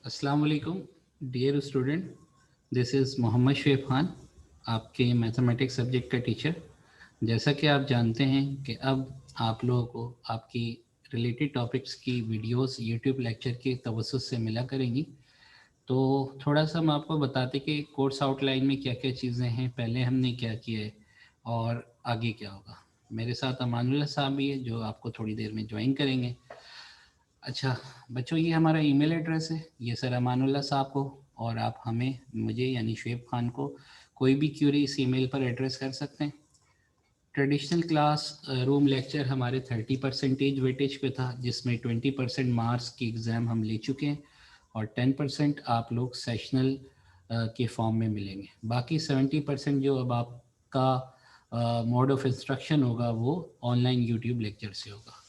अस्सलाम वालेकुम dear student, this is Mohammad Shoaib Khan, आपके मैथमेटिक्स सब्जेक्ट का टीचर। जैसा कि आप जानते हैं कि अब आप लोगों को आपकी रिलेटेड टॉपिक्स की वीडियोस यूट्यूब लेक्चर के तवज्जुह से मिला करेंगी। तो थोड़ा सा हम आपको बताते कि कोर्स आउटलाइन में क्या क्या चीज़ें हैं, पहले हमने क्या किया है और आगे क्या होगा। मेरे साथ अमानुल्लाह साहब भी है जो आपको थोड़ी देर में ज्वाइन करेंगे। अच्छा बच्चों, ये हमारा ईमेल एड्रेस है, ये सर अमानुल्लाह साहब को और आप हमें मुझे यानी शुएब खान को कोई भी क्यूरी इस ईमेल पर एड्रेस कर सकते हैं। ट्रेडिशनल क्लास रूम लेक्चर हमारे 30% वेटेज पे था, जिसमें 20% मार्क्स की एग्ज़ाम हम ले चुके हैं और 10% आप लोग सेशनल के फॉर्म में मिलेंगे। बाकी 70% जो अब आपका मोड ऑफ इंस्ट्रक्शन होगा वो ऑनलाइन यूट्यूब लेक्चर से होगा।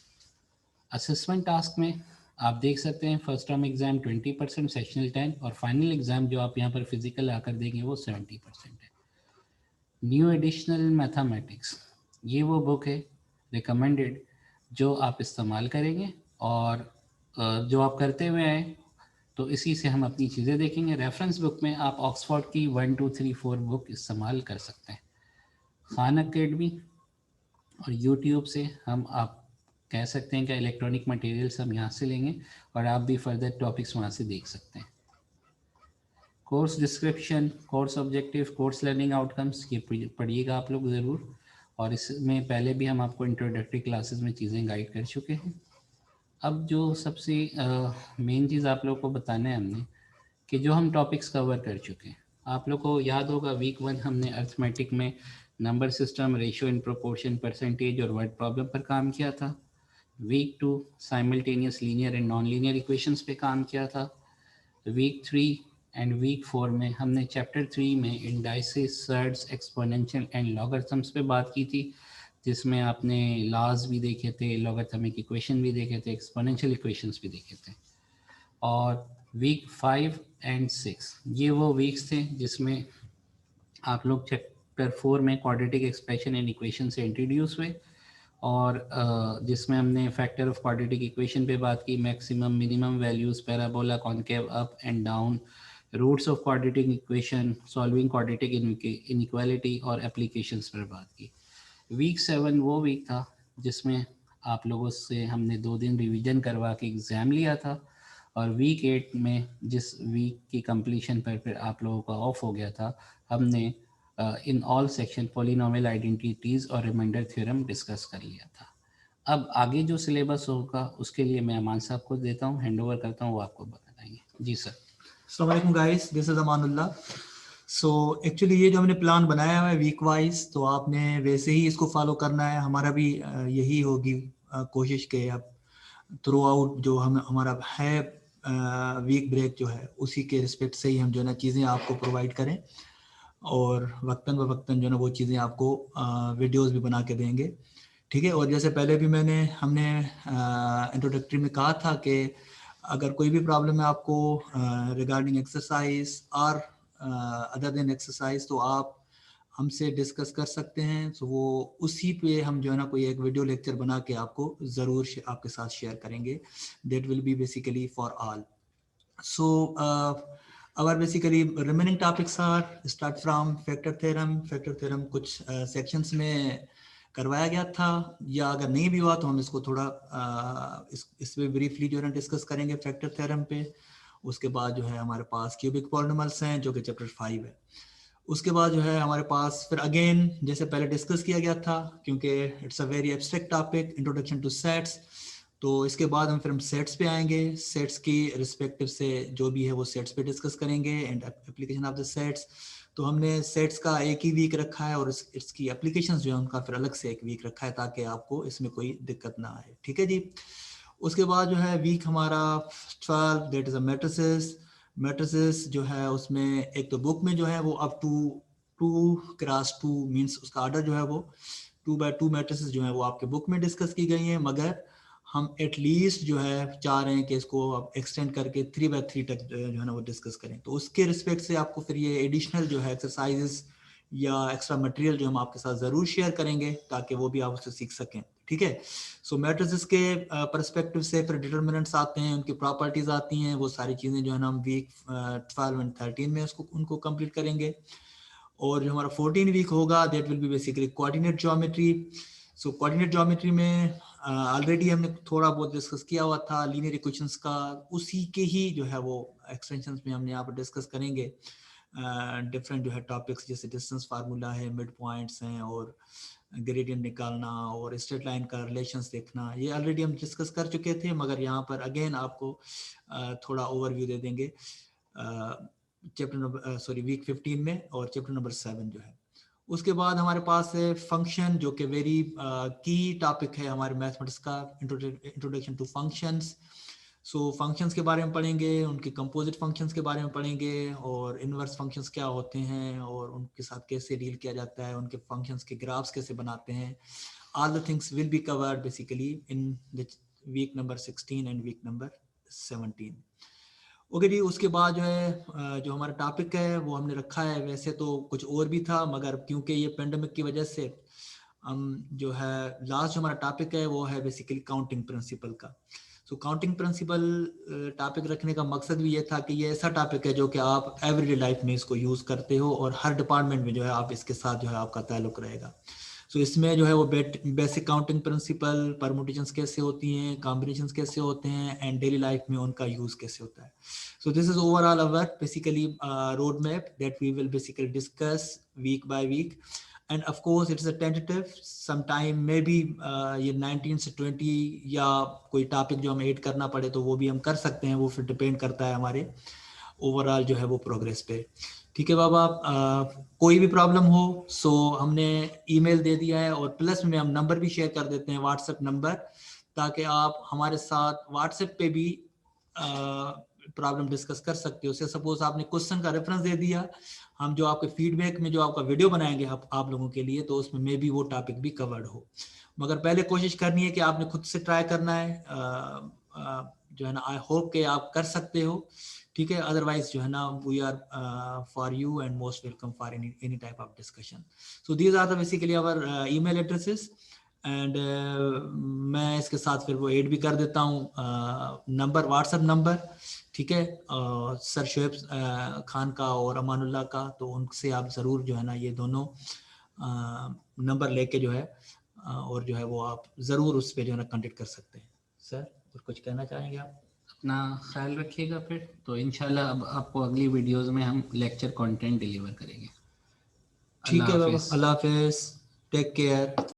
असेसमेंट टास्क में आप देख सकते हैं फर्स्ट टर्म एग्ज़ाम 20%, सेक्शनल 10 और फाइनल एग्ज़ाम जो आप यहाँ पर फिजिकल आकर देंगे वो 70% है। न्यू एडिशनल मैथमेटिक्स, ये वो बुक है रिकमेंडेड जो आप इस्तेमाल करेंगे और जो आप करते हुए आए तो इसी से हम अपनी चीज़ें देखेंगे। रेफरेंस बुक में आप ऑक्सफोर्ड की 1 2 3 4 बुक इस्तेमाल कर सकते हैं। खान अकेडमी और यूट्यूब से हम आप कह सकते हैं कि इलेक्ट्रॉनिक मटेरियल्स हम यहाँ से लेंगे और आप भी फर्दर टॉपिक्स वहाँ से देख सकते हैं। Course description, course objective, course learning outcomes, ये पढ़िएगा आप लोग ज़रूर। और इसमें पहले भी हम आपको इंट्रोडक्टरी क्लासेस में चीज़ें गाइड कर चुके हैं। अब जो सबसे मेन चीज़ आप लोग को बताना है हमने कि जो हम टॉपिक्स कवर कर चुके हैं, आप लोग को याद होगा वीक 1 हमने अर्थमेटिक में number system, ratio in proportion, percentage और वर्ड प्रॉब्लम पर काम किया था। Week 2 simultaneous linear and non linear equations पे काम किया था। वीक 3 एंड वीक 4 में हमने चैप्टर 3 में indices, surds, exponential and logarithms पे बात की थी, जिसमें आपने लॉज भी देखे थे, लॉगरिथमिक इक्वेशन भी देखे थे, एक्सपोनेंशियल इक्वेशंस भी देखे थे। और वीक 5 एंड 6 ये वो वीक्स थे जिसमें आप लोग चैप्टर 4 में क्वाड्रेटिक एक्सप्रेशन एंड इक्वेशन से इंट्रोड्यूस हुए और जिसमें हमने फैक्टर ऑफ क्वाड्रेटिक इक्वेशन पे बात की, maximum minimum values, parabola, concave, up and down, roots of quadratic equation, solving quadratic inequality और एप्लीकेशंस पर बात की। वीक 7 वो वीक था जिसमें आप लोगों से हमने 2 दिन रिवीजन करवा के एग्ज़ाम लिया था और वीक 8 में जिस वीक की कंप्लीशन पर फिर आप लोगों का ऑफ हो गया था, हमने in all section polynomial identities और रिमाइंडर थ्योरम डिस्कस कर लिया था। अब आगे जो सिलेबस होगा उसके लिए मैं अमान साहब को देता हूँ, हैंड ओवर करता हूँ, वो आपको बताएंगे। जी सर। अस्सलाम वालेकुम guys, this is Amanullah. So actually ये जो हमने प्लान बनाया हुआ है वीक वाइज, तो आपने वैसे ही इसको फॉलो करना है। हमारा भी यही होगी कोशिश के अब थ्रू आउट जो हम हमारा है वीक ब्रेक जो है उसी के रिस्पेक्ट से ही हम जो है ना चीज़ें आपको प्रोवाइड करें और वक्तन ब वक्तन जो है ना वो चीज़ें आपको वीडियोस भी बना के देंगे, ठीक है। और जैसे पहले भी हमने इंट्रोडक्टरी में कहा था कि अगर कोई भी प्रॉब्लम है आपको रिगार्डिंग एक्सरसाइज और अदर देन एक्सरसाइज, तो आप हमसे डिस्कस कर सकते हैं। तो वो उसी पे हम जो है ना कोई एक वीडियो लेक्चर बना के आपको ज़रूर आपके साथ शेयर करेंगे। That will be basically for all. So our basically remaining topics are start from factor theorem. Factor theorem कुछ sections में करवाया गया था, या अगर नहीं भी हुआ तो हम इसको थोड़ा इस पे ब्रीफली जो है डिस्कस करेंगे फैक्टर थ्योरम पे। उसके बाद जो है हमारे पास क्यूबिक पॉलिनोमियल्स हैं जो कि चैप्टर 5 है। उसके बाद जो है हमारे पास फिर अगेन जैसे पहले डिस्कस किया गया था, क्योंकि it's a very abstract topic, introduction two sets, तो इसके बाद फिर हम सेट्स पे आएंगे। सेट्स की रिस्पेक्टिव से जो भी है वो सेट्स पे डिस्कस करेंगे and application of the sets. तो हमने सेट्स का एक ही वीक रखा है और इसकी एप्लीकेशंस जो है उनका फिर अलग से एक वीक रखा है ताकि आपको इसमें कोई दिक्कत ना आए, ठीक है जी। उसके बाद जो है वीक हमारा 12 that is a matrices. Matrices जो है उसमें एक तो बुक में जो है वो अप टू 2x2 मीन्स उसका ऑर्डर जो है वो 2x2 मैट्रिसेस जो है वो आपके बुक में डिस्कस की गई हैं, मगर हम एटलीस्ट जो है चाह रहे हैं कि इसको अब एक्सटेंड करके 3x3 तक जो है ना वो डिस्कस करें। तो उसके रिस्पेक्ट से आपको फिर ये एडिशनल जो है एक्सरसाइजेस या एक्स्ट्रा मटेरियल जो हम आपके साथ ज़रूर शेयर करेंगे ताकि वो भी आप उससे सीख सकें, ठीक है। सो मैट्रिसेस के पर्सपेक्टिव से फिर डिटर्मिनेंट्स आते हैं, उनकी प्रॉपर्टीज आती हैं, वो सारी चीज़ें जो है ना हम वीक 12 एंड 13 में उनको कंप्लीट करेंगे। और जो हमारा 14 वीक होगा that will be basically coordinate geometry. So coordinate geometry में ऑलरेडी हमने थोड़ा बहुत डिस्कस किया हुआ था लीनियर इक्वेशंस का, उसी के ही जो है वो एक्सटेंशंस में हमने यहाँ पर डिस्कस करेंगे डिफरेंट जो है टॉपिक्स, जैसे डिस्टेंस फार्मूला है, मिड पॉइंट्स हैं, और ग्रेडियंट निकालना और स्ट्रेट लाइन का रिलेशंस देखना। ये ऑलरेडी हम डिस्कस कर चुके थे, मगर यहाँ पर अगेन आपको थोड़ा ओवरव्यू दे देंगे चैप्टर नंबर वीक 15 में और चैप्टर नंबर 7 जो है। उसके बाद हमारे पास है फंक्शन, जो कि वेरी की टॉपिक है हमारे मैथमेटिक्स का, introduction to functions. So functions के बारे में पढ़ेंगे, उनके कंपोजिट फंक्शंस के बारे में पढ़ेंगे, और इनवर्स फंक्शंस क्या होते हैं और उनके साथ कैसे डील किया जाता है, उनके फंक्शंस के ग्राफ्स कैसे बनाते हैं। All the things will be covered basically in the week number 16 and week number 17। Okay जी। उसके बाद जो है जो हमारा टॉपिक है वो हमने रखा है, वैसे तो कुछ और भी था, मगर क्योंकि ये पेंडेमिक की वजह से हम जो है लास्ट जो हमारा टॉपिक है वो है बेसिकली काउंटिंग प्रिंसिपल का। सो काउंटिंग प्रिंसिपल टॉपिक रखने का मकसद भी ये था कि ये ऐसा टॉपिक है जो कि आप एवरीडे लाइफ में इसको यूज़ करते हो और हर डिपार्टमेंट में जो है आप इसके साथ जो है आपका ताल्लुक रहेगा। सो इसमें जो है वो बेसिक काउंटिंग प्रिंसिपल, परमुटेशंस कैसे होती हैं, कॉम्बिनेशंस कैसे होते हैं, एंड डेली लाइफ में उनका यूज़ कैसे होता है। So this is overall our basically roadmap that we will basically discuss week by week, and of course it's a tentative, sometime maybe ये 19 से 20 या कोई टॉपिक जो हमें ऐड करना पड़े तो वो भी हम कर सकते हैं, वो फिर डिपेंड करता है हमारे ओवरऑल जो है वो प्रोग्रेस पे। ठीक है बाबा, कोई भी प्रॉब्लम हो सो हमने ईमेल दे दिया है, और प्लस में हम नंबर भी शेयर कर देते हैं, व्हाट्सएप नंबर, ताकि आप हमारे साथ व्हाट्सएप पे भी प्रॉब्लम डिस्कस कर सकते हो। सपोज आपने क्वेश्चन का रेफरेंस दे दिया, हम जो आपके फीडबैक में जो आपका वीडियो बनाएंगे आप लोगों के लिए, तो उसमें मे बी वो टॉपिक भी कवर्ड हो। मगर पहले कोशिश करनी है कि आपने खुद से ट्राई करना है, जो है ना आई होप कि आप कर सकते हो। ठीक है, अदरवाइज जो है ना we are for you and most welcome for any type of discussion. So these are the basically our email addresses, and मैं इसके साथ फिर वो ऐड भी कर देता हूँ नंबर, व्हाट्सएप नंबर। ठीक है, सर शोएब खान का और अमानुल्लाह का, तो उनसे आप ज़रूर जो है ना ये दोनों नंबर लेके जो है और जो है वो आप ज़रूर उस पर जो है ना कॉन्टेक्ट कर सकते हैं। सर और कुछ कहना चाहेंगे आप? अपना ख्याल रखिएगा, फिर तो इंशाल्लाह अब आपको अगली वीडियोस में हम लेक्चर कंटेंट डिलीवर करेंगे। ठीक है बाबा, हाफिज़। अल्लाह हाफिज़, टेक केयर।